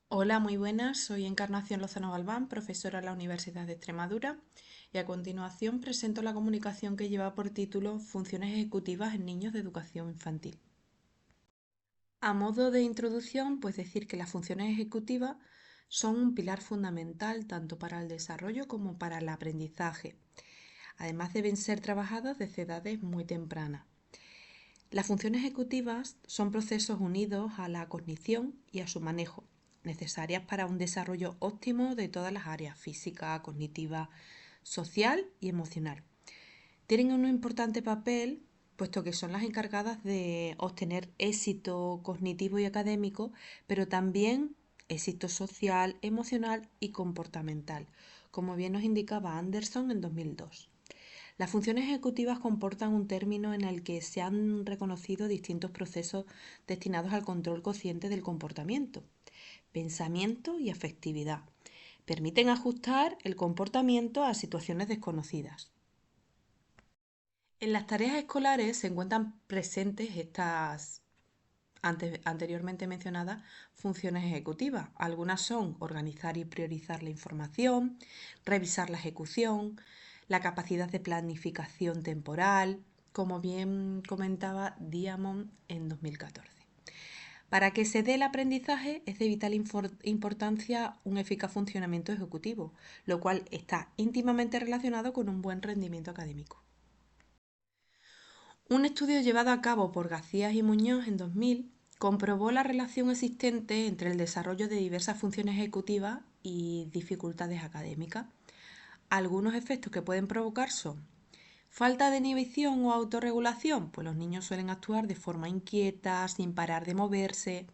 Hola, muy buenas. Soy Encarnación Lozano Galván, profesora en la Universidad de Extremadura, y a continuación presento la comunicación que lleva por título Funciones ejecutivas en niños de educación infantil. A modo de introducción, pues decir que las funciones ejecutivas son un pilar fundamental tanto para el desarrollo como para el aprendizaje. Además, deben ser trabajadas desde edades muy tempranas. Las funciones ejecutivas son procesos unidos a la cognición y a su manejo, necesarias para un desarrollo óptimo de todas las áreas: física, cognitiva, social y emocional. Tienen un importante papel, puesto que son las encargadas de obtener éxito cognitivo y académico, pero también éxito social, emocional y comportamental, como bien nos indicaba Anderson en 2002. Las funciones ejecutivas comportan un término en el que se han reconocido distintos procesos destinados al control consciente del comportamiento, pensamiento y afectividad. Permiten ajustar el comportamiento a situaciones desconocidas. En las tareas escolares se encuentran presentes estas anteriormente mencionadas funciones ejecutivas. Algunas son organizar y priorizar la información, revisar la ejecución, la capacidad de planificación temporal, como bien comentaba Diamond en 2014. Para que se dé el aprendizaje es de vital importancia un eficaz funcionamiento ejecutivo, lo cual está íntimamente relacionado con un buen rendimiento académico. Un estudio llevado a cabo por García y Muñoz en 2000 comprobó la relación existente entre el desarrollo de diversas funciones ejecutivas y dificultades académicas. Algunos efectos que pueden provocar son falta de inhibición o autorregulación, pues los niños suelen actuar de forma inquieta, sin parar de moverse.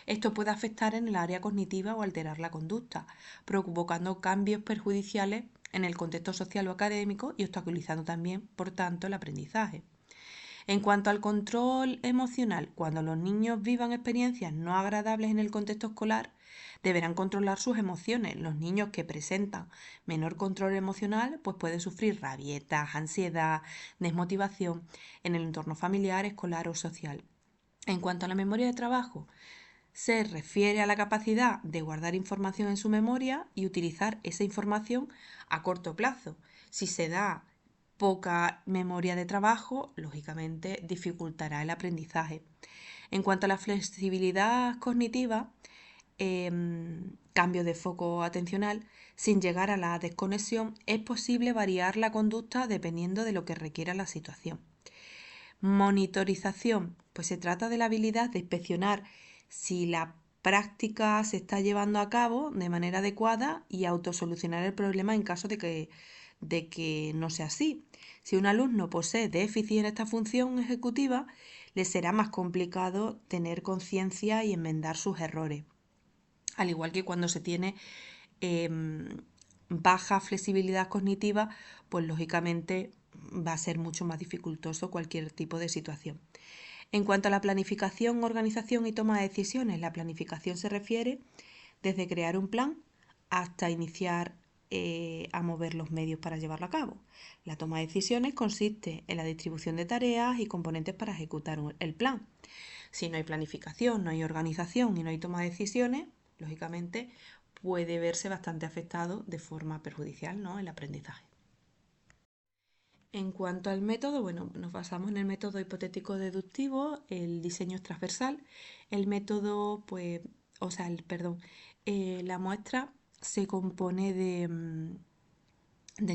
Esto puede afectar en el área cognitiva o alterar la conducta, provocando cambios perjudiciales en el contexto social o académico y obstaculizando también, por tanto, el aprendizaje. En cuanto al control emocional, cuando los niños vivan experiencias no agradables en el contexto escolar, deberán controlar sus emociones. Los niños que presentan menor control emocional, pues pueden sufrir rabietas, ansiedad, desmotivación en el entorno familiar, escolar o social. En cuanto a la memoria de trabajo, se refiere a la capacidad de guardar información en su memoria y utilizar esa información a corto plazo. Si se da poca memoria de trabajo, lógicamente dificultará el aprendizaje. En cuanto a la flexibilidad cognitiva, cambio de foco atencional, sin llegar a la desconexión, es posible variar la conducta dependiendo de lo que requiera la situación. Monitorización, pues se trata de la habilidad de inspeccionar si la práctica se está llevando a cabo de manera adecuada y autosolucionar el problema en caso de que no sea así. Si un alumno posee déficit en esta función ejecutiva, le será más complicado tener conciencia y enmendar sus errores. Al igual que cuando se tiene baja flexibilidad cognitiva, pues lógicamente va a ser mucho más dificultoso cualquier tipo de situación. En cuanto a la planificación, organización y toma de decisiones, la planificación se refiere desde crear un plan hasta iniciar a mover los medios para llevarlo a cabo. La toma de decisiones consiste en la distribución de tareas y componentes para ejecutar el plan. Si no hay planificación, no hay organización y no hay toma de decisiones, lógicamente puede verse bastante afectado de forma perjudicial, ¿no?, el aprendizaje. En cuanto al método, bueno, nos basamos en el método hipotético deductivo, el diseño es transversal, el método, pues, perdón, la muestra se compone de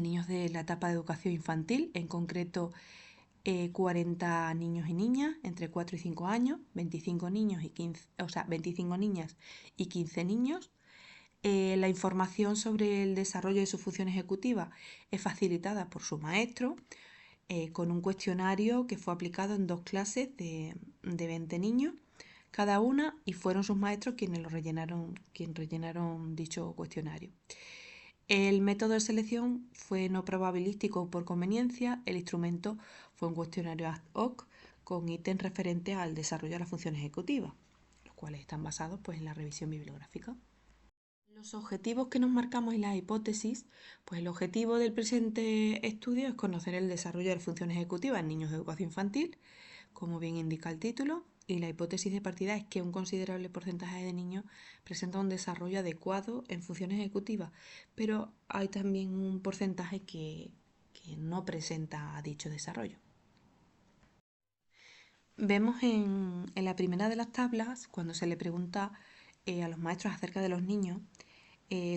niños de la etapa de educación infantil, en concreto 40 niños y niñas entre 4 y 5 años, 25 niños y 15, 25 niñas y 15 niños. La información sobre el desarrollo de su función ejecutiva es facilitada por su maestro, con un cuestionario que fue aplicado en dos clases de 20 niños cada una, y fueron sus maestros quienes rellenaron dicho cuestionario. El método de selección fue no probabilístico por conveniencia. El instrumento fue un cuestionario ad hoc con ítems referentes al desarrollo de la función ejecutiva, los cuales están basados, pues, en la revisión bibliográfica. Los objetivos que nos marcamos en la hipótesis, pues el objetivo del presente estudio es conocer el desarrollo de la función ejecutiva en niños de educación infantil, como bien indica el título, y la hipótesis de partida es que un considerable porcentaje de niños presenta un desarrollo adecuado en funciones ejecutivas, pero hay también un porcentaje que no presenta dicho desarrollo. Vemos en la primera de las tablas, cuando se le pregunta a los maestros acerca de los niños,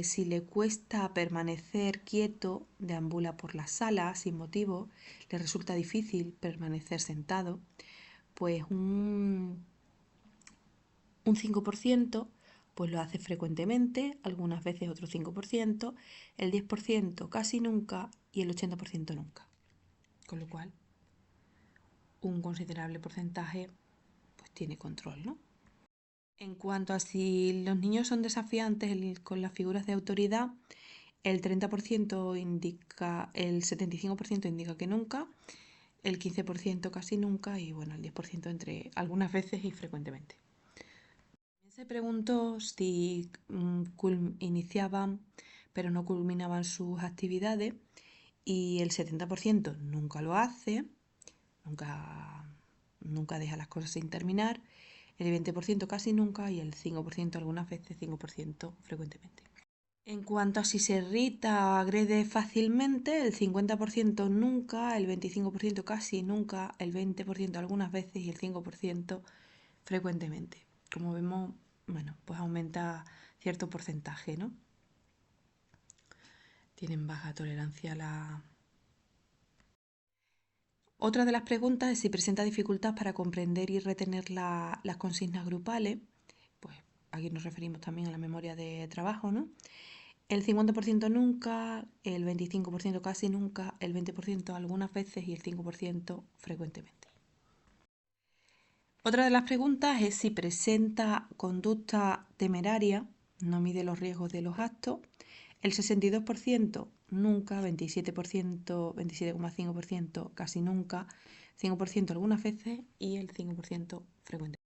si le cuesta permanecer quieto, deambula por la sala sin motivo, le resulta difícil permanecer sentado, pues un 5% pues lo hace frecuentemente, algunas veces otro 5%, el 10% casi nunca y el 80% nunca. Con lo cual, un considerable porcentaje pues tiene control, ¿no? En cuanto a si los niños son desafiantes con las figuras de autoridad, el 30% indica, el 75% indica que nunca, el 15% casi nunca y bueno, el 10% entre algunas veces y frecuentemente. Se preguntó si iniciaban pero no culminaban sus actividades y el 70% nunca lo hace, nunca deja las cosas sin terminar, el 20% casi nunca y el 5% algunas veces, 5% frecuentemente. En cuanto a si se irrita o agrede fácilmente, el 50% nunca, el 25% casi nunca, el 20% algunas veces y el 5% frecuentemente. Como vemos, bueno, pues aumenta cierto porcentaje, ¿no? Tienen baja tolerancia a la... Otra de las preguntas es si presenta dificultad para comprender y retener las consignas grupales. Pues aquí nos referimos también a la memoria de trabajo, ¿no? El 50% nunca, el 25% casi nunca, el 20% algunas veces y el 5% frecuentemente. Otra de las preguntas es si presenta conducta temeraria, no mide los riesgos de los actos. El 62% nunca, 27%, 27,5% casi nunca, 5% algunas veces y el 5% frecuentemente.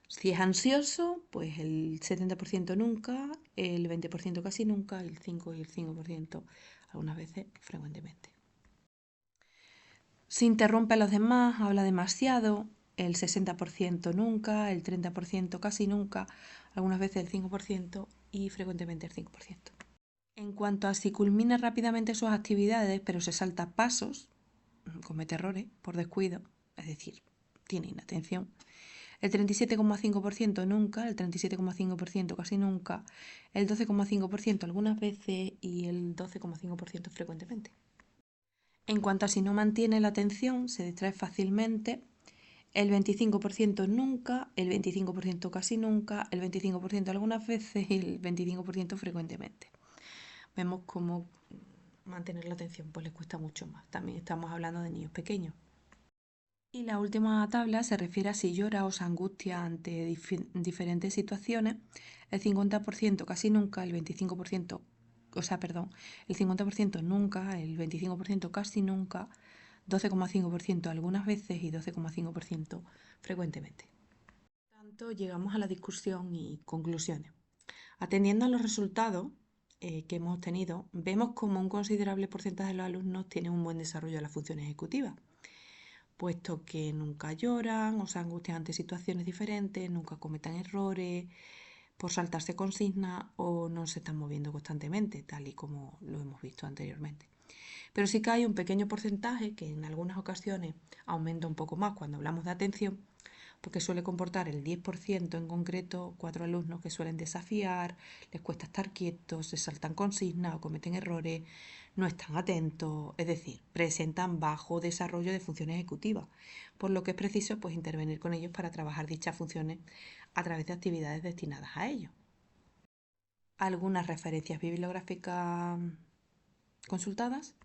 Si es ansioso, pues el 70% nunca, el 20% casi nunca, el 5 y el 5% algunas veces frecuentemente. Si interrumpe a los demás, habla demasiado, el 60% nunca, el 30% casi nunca, algunas veces el 5% y frecuentemente el 5%. En cuanto a si culmina rápidamente sus actividades, pero se salta pasos, comete errores por descuido, es decir, tiene inatención, el 37,5% nunca, el 37,5% casi nunca, el 12,5% algunas veces y el 12,5% frecuentemente. En cuanto a si no mantiene la atención, se distrae fácilmente, el 25% nunca, el 25% casi nunca, el 25% algunas veces y el 25% frecuentemente. Vemos cómo mantener la atención pues les cuesta mucho más. También estamos hablando de niños pequeños. Y la última tabla se refiere a si llora o se angustia ante diferentes situaciones. El 50% casi nunca, el 25%, el 50% nunca, el 25% casi nunca, 12,5% algunas veces y 12,5% frecuentemente. Por tanto, llegamos a la discusión y conclusiones. Atendiendo a los resultados que hemos obtenido, vemos como un considerable porcentaje de los alumnos tienen un buen desarrollo de las funciones ejecutivas, puesto que nunca lloran o se angustian ante situaciones diferentes, nunca cometan errores por saltarse consignas o no se están moviendo constantemente, tal y como lo hemos visto anteriormente. Pero sí que hay un pequeño porcentaje que en algunas ocasiones aumenta un poco más cuando hablamos de atención, porque suele comportar el 10% en concreto, 4 alumnos que suelen desafiar, les cuesta estar quietos, se saltan consignas o cometen errores, no están atentos, es decir, presentan bajo desarrollo de funciones ejecutivas, por lo que es preciso pues intervenir con ellos para trabajar dichas funciones a través de actividades destinadas a ello. Algunas referencias bibliográficas consultadas.